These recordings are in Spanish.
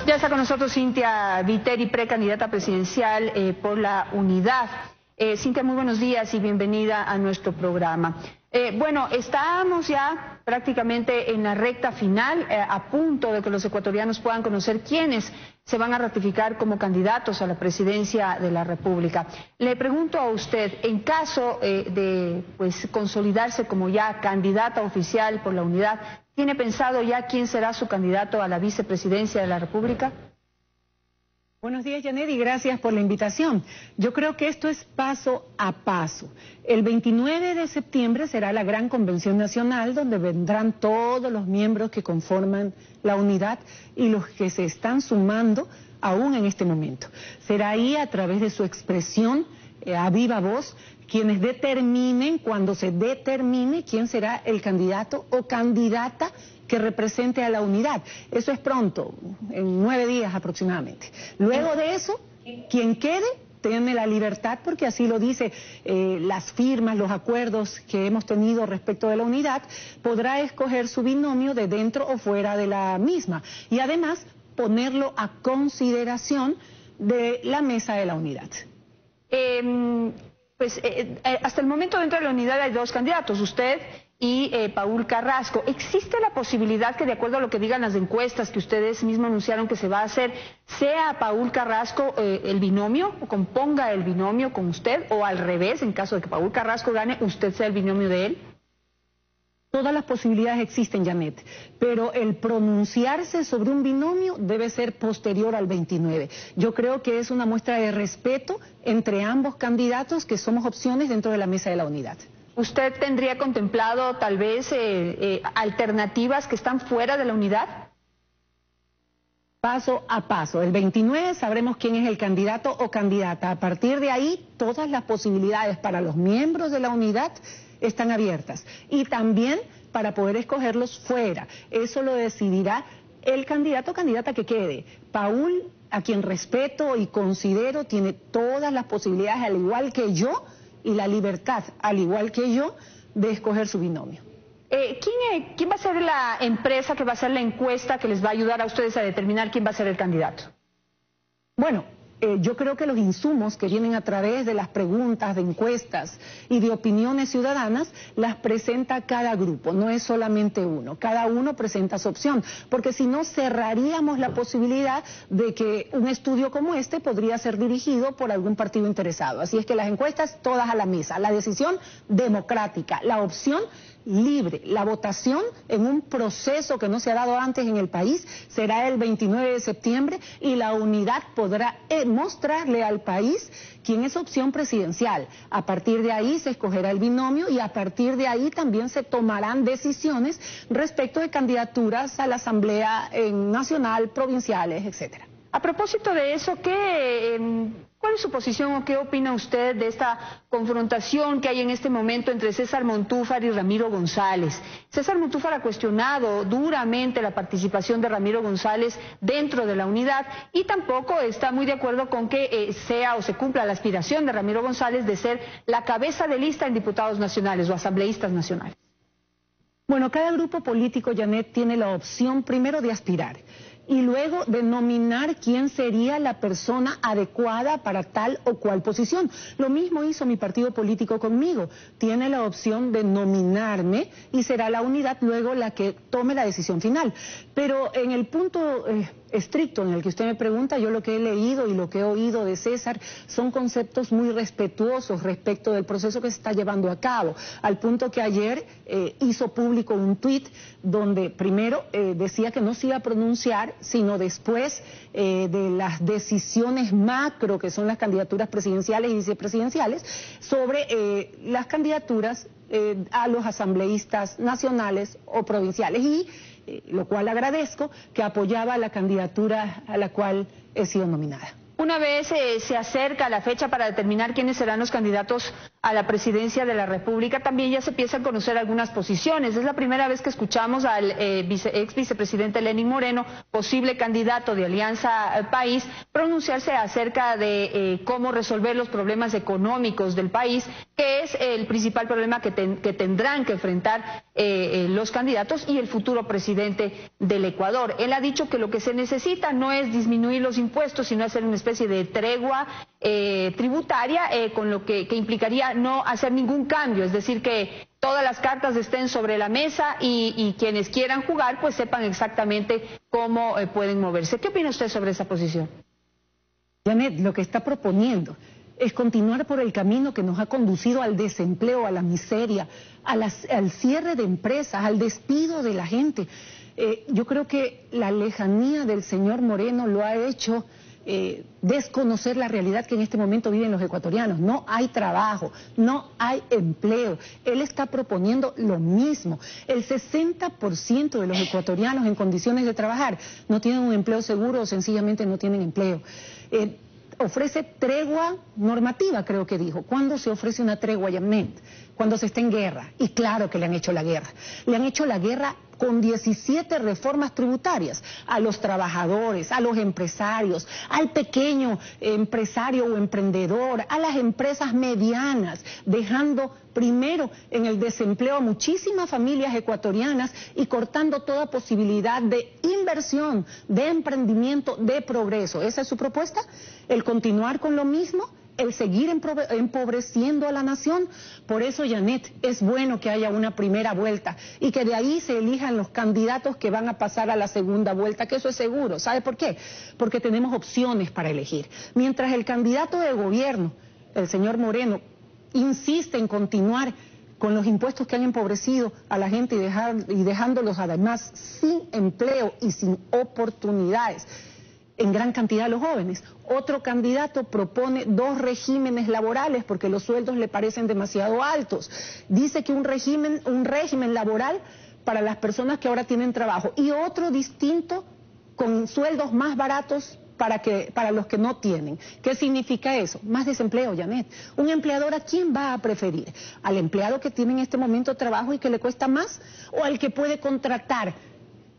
Ya está con nosotros Cynthia Viteri, precandidata presidencial por la Unidad. Cynthia, muy buenos días y bienvenida a nuestro programa. Bueno, estamos ya prácticamente en la recta final, a punto de que los ecuatorianos puedan conocer quiénes se van a ratificar como candidatos a la presidencia de la República. Le pregunto a usted, en caso de consolidarse como ya candidata oficial por la Unidad, ¿tiene pensado ya quién será su candidato a la vicepresidencia de la República? Buenos días, Janet, y gracias por la invitación. Yo creo que esto es paso a paso. El 29 de septiembre será la gran convención nacional donde vendrán todos los miembros que conforman la Unidad y los que se están sumando aún en este momento. Será ahí, a través de su expresión a viva voz, quienes determinen, cuando se determine quién será el candidato o candidata que represente a la Unidad. Eso es pronto, en 9 días aproximadamente. Luego de eso, quien quede tiene la libertad, porque así lo dice las firmas, los acuerdos que hemos tenido respecto de la Unidad, podrá escoger su binomio de dentro o fuera de la misma y además ponerlo a consideración de la mesa de la Unidad. Hasta el momento dentro de la Unidad hay 2 candidatos, usted y Paul Carrasco. ¿Existe la posibilidad que, de acuerdo a lo que digan las encuestas que ustedes mismos anunciaron que se va a hacer, sea Paul Carrasco el binomio, o componga el binomio con usted, o al revés, en caso de que Paul Carrasco gane, usted sea el binomio de él? Todas las posibilidades existen, Janet, pero el pronunciarse sobre un binomio debe ser posterior al 29. Yo creo que es una muestra de respeto entre ambos candidatos, que somos opciones dentro de la mesa de la Unidad. ¿Usted tendría contemplado tal vez alternativas que están fuera de la Unidad? Paso a paso. El 29 sabremos quién es el candidato o candidata. A partir de ahí, todas las posibilidades para los miembros de la Unidad están abiertas. Y también para poder escogerlos fuera. Eso lo decidirá el candidato o candidata que quede. Paul, a quien respeto y considero, tiene todas las posibilidades, al igual que yo, y la libertad, al igual que yo, de escoger su binomio. ¿Quién va a ser la empresa que va a hacer la encuesta que les va a ayudar a ustedes a determinar quién va a ser el candidato? Bueno, yo creo que los insumos que vienen a través de las preguntas, de encuestas y de opiniones ciudadanas, las presenta cada grupo, no es solamente uno. Cada uno presenta su opción, porque si no cerraríamos la posibilidad de que un estudio como este podría ser dirigido por algún partido interesado. Así es que las encuestas todas a la mesa, la decisión democrática, la opción libre, la votación en un proceso que no se ha dado antes en el país será el 29 de septiembre y la Unidad podrá mostrarle al país quién es opción presidencial. A partir de ahí se escogerá el binomio y a partir de ahí también se tomarán decisiones respecto de candidaturas a la Asamblea Nacional, provinciales, etcétera. A propósito de eso, ¿cuál es su posición o qué opina usted de esta confrontación que hay en este momento entre César Montúfar y Ramiro González? César Montúfar ha cuestionado duramente la participación de Ramiro González dentro de la Unidad y tampoco está muy de acuerdo con que sea o se cumpla la aspiración de Ramiro González de ser la cabeza de lista en diputados nacionales o asambleístas nacionales. Bueno, cada grupo político, Janet, tiene la opción primero de aspirar y luego de nominar quién sería la persona adecuada para tal o cual posición. Lo mismo hizo mi partido político conmigo. Tiene la opción de nominarme y será la Unidad luego la que tome la decisión final. Pero en el punto estricto en el que usted me pregunta, yo lo que he leído y lo que he oído de César son conceptos muy respetuosos respecto del proceso que se está llevando a cabo, al punto que ayer hizo público un tuit donde primero decía que no se iba a pronunciar, sino después de las decisiones macro, que son las candidaturas presidenciales y vicepresidenciales, sobre las candidaturas a los asambleístas nacionales o provinciales, y lo cual agradezco, que apoyaba la candidatura a la cual he sido nominada. Una vez se acerca la fecha para determinar quiénes serán los candidatos a la presidencia de la República, también ya se empiezan a conocer algunas posiciones. Es la primera vez que escuchamos al ex vicepresidente Lenín Moreno, posible candidato de Alianza País, pronunciarse acerca de cómo resolver los problemas económicos del país, que es el principal problema que tendrán que enfrentar los candidatos y el futuro presidente del Ecuador. Él ha dicho que lo que se necesita no es disminuir los impuestos, sino hacer una especie de tregua tributaria, con lo que implicaría no hacer ningún cambio, es decir, que todas las cartas estén sobre la mesa y quienes quieran jugar pues sepan exactamente cómo pueden moverse. ¿Qué opina usted sobre esa posición? Janet, lo que está proponiendo es continuar por el camino que nos ha conducido al desempleo, a la miseria, al cierre de empresas, al despido de la gente. Yo creo que la lejanía del señor Moreno lo ha hecho desconocer la realidad que en este momento viven los ecuatorianos. No hay trabajo, no hay empleo. Él está proponiendo lo mismo. El 60% de los ecuatorianos en condiciones de trabajar no tienen un empleo seguro o sencillamente no tienen empleo. Ofrece tregua normativa, creo que dijo. ¿Cuándo se ofrece una tregua, Janet? Cuando se está en guerra. Y claro que le han hecho la guerra. Le han hecho la guerra con 17 reformas tributarias a los trabajadores, a los empresarios, al pequeño empresario o emprendedor, a las empresas medianas, dejando primero en el desempleo a muchísimas familias ecuatorianas y cortando toda posibilidad de inversión, de emprendimiento, de progreso. ¿Esa es su propuesta? ¿El continuar con lo mismo? ¿El seguir empobreciendo a la nación? Por eso, Janet, es bueno que haya una primera vuelta y que de ahí se elijan los candidatos que van a pasar a la segunda vuelta, que eso es seguro. ¿Sabe por qué? Porque tenemos opciones para elegir. Mientras el candidato de gobierno, el señor Moreno, insiste en continuar con los impuestos que han empobrecido a la gente y dejándolos además sin empleo y sin oportunidades, en gran cantidad a los jóvenes. Otro candidato propone 2 regímenes laborales porque los sueldos le parecen demasiado altos. Dice que un régimen laboral para las personas que ahora tienen trabajo y otro distinto con sueldos más baratos para los que no tienen. ¿Qué significa eso? Más desempleo, Janet. Un empleador, ¿a quién va a preferir? ¿Al empleado que tiene en este momento trabajo y que le cuesta más? ¿O al que puede contratar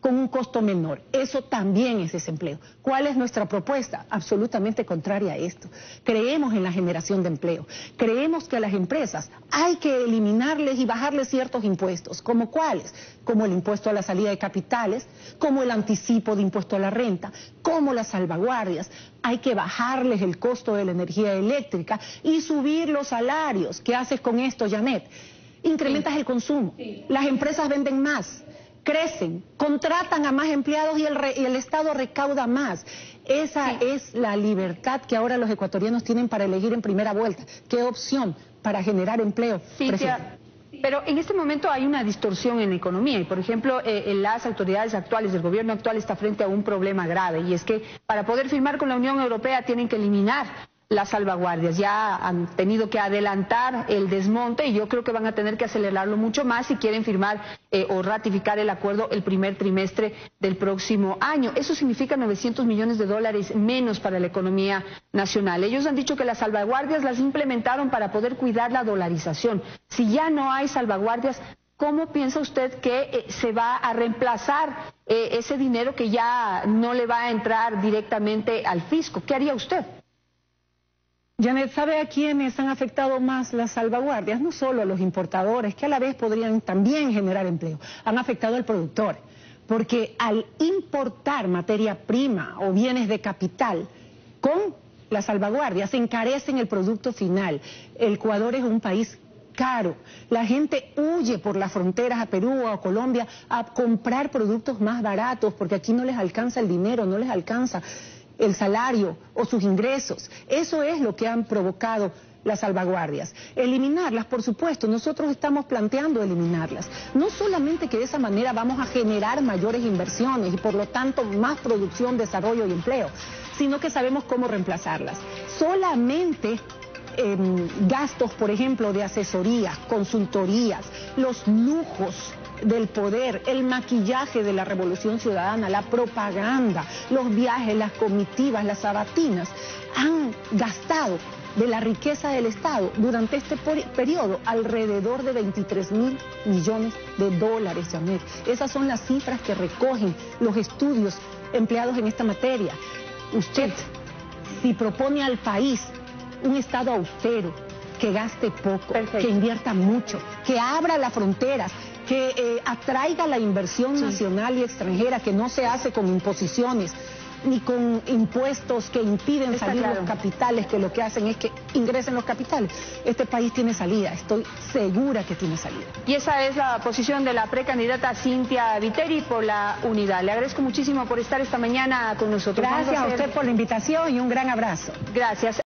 con un costo menor? Eso también es desempleo. ¿Cuál es nuestra propuesta? Absolutamente contraria a esto. Creemos en la generación de empleo. Creemos que a las empresas hay que eliminarles y bajarles ciertos impuestos. ¿Como cuáles? Como el impuesto a la salida de capitales, como el anticipo de impuesto a la renta, como las salvaguardias. Hay que bajarles el costo de la energía eléctrica y subir los salarios. ¿Qué haces con esto, Janet? Incrementas el consumo. Las empresas venden más, crecen, contratan a más empleados y el Estado recauda más. Esa es la libertad que ahora los ecuatorianos tienen para elegir en primera vuelta. ¿Qué opción para generar empleo? Pero en este momento hay una distorsión en la economía y, por ejemplo, las autoridades actuales, el gobierno actual está frente a un problema grave y es que para poder firmar con la Unión Europea tienen que eliminar las salvaguardias. Ya han tenido que adelantar el desmonte y yo creo que van a tener que acelerarlo mucho más si quieren firmar o ratificar el acuerdo el primer trimestre del próximo año. Eso significa 900 millones de dólares menos para la economía nacional. Ellos han dicho que las salvaguardias las implementaron para poder cuidar la dolarización. Si ya no hay salvaguardias, ¿cómo piensa usted que se va a reemplazar ese dinero que ya no le va a entrar directamente al fisco? ¿Qué haría usted? Janet, ¿sabe a quiénes han afectado más las salvaguardias? No solo a los importadores, que a la vez podrían también generar empleo. Han afectado al productor, porque al importar materia prima o bienes de capital con las salvaguardias se encarecen el producto final. El Ecuador es un país caro. La gente huye por las fronteras a Perú o a Colombia a comprar productos más baratos porque aquí no les alcanza el dinero, no les alcanza el salario o sus ingresos. Eso es lo que han provocado las salvaguardias. Eliminarlas, por supuesto, nosotros estamos planteando eliminarlas. No solamente que de esa manera vamos a generar mayores inversiones y por lo tanto más producción, desarrollo y empleo, sino que sabemos cómo reemplazarlas. Solamente gastos, por ejemplo, de asesorías, consultorías, los lujos del poder, el maquillaje de la revolución ciudadana, la propaganda, los viajes, las comitivas, las sabatinas, han gastado de la riqueza del Estado durante este periodo, alrededor de 23.000 millones de dólares, Janet. Esas son las cifras que recogen los estudios empleados en esta materia. Usted, si propone al país un Estado austero, que gaste poco, que invierta mucho, que abra las fronteras, que atraiga la inversión nacional y extranjera, que no se hace con imposiciones ni con impuestos que impiden salir los capitales, que lo que hacen es que ingresen los capitales. Este país tiene salida, estoy segura que tiene salida. Y esa es la posición de la precandidata Cynthia Viteri por la Unidad. Le agradezco muchísimo por estar esta mañana con nosotros. Gracias a usted por la invitación y un gran abrazo. Gracias.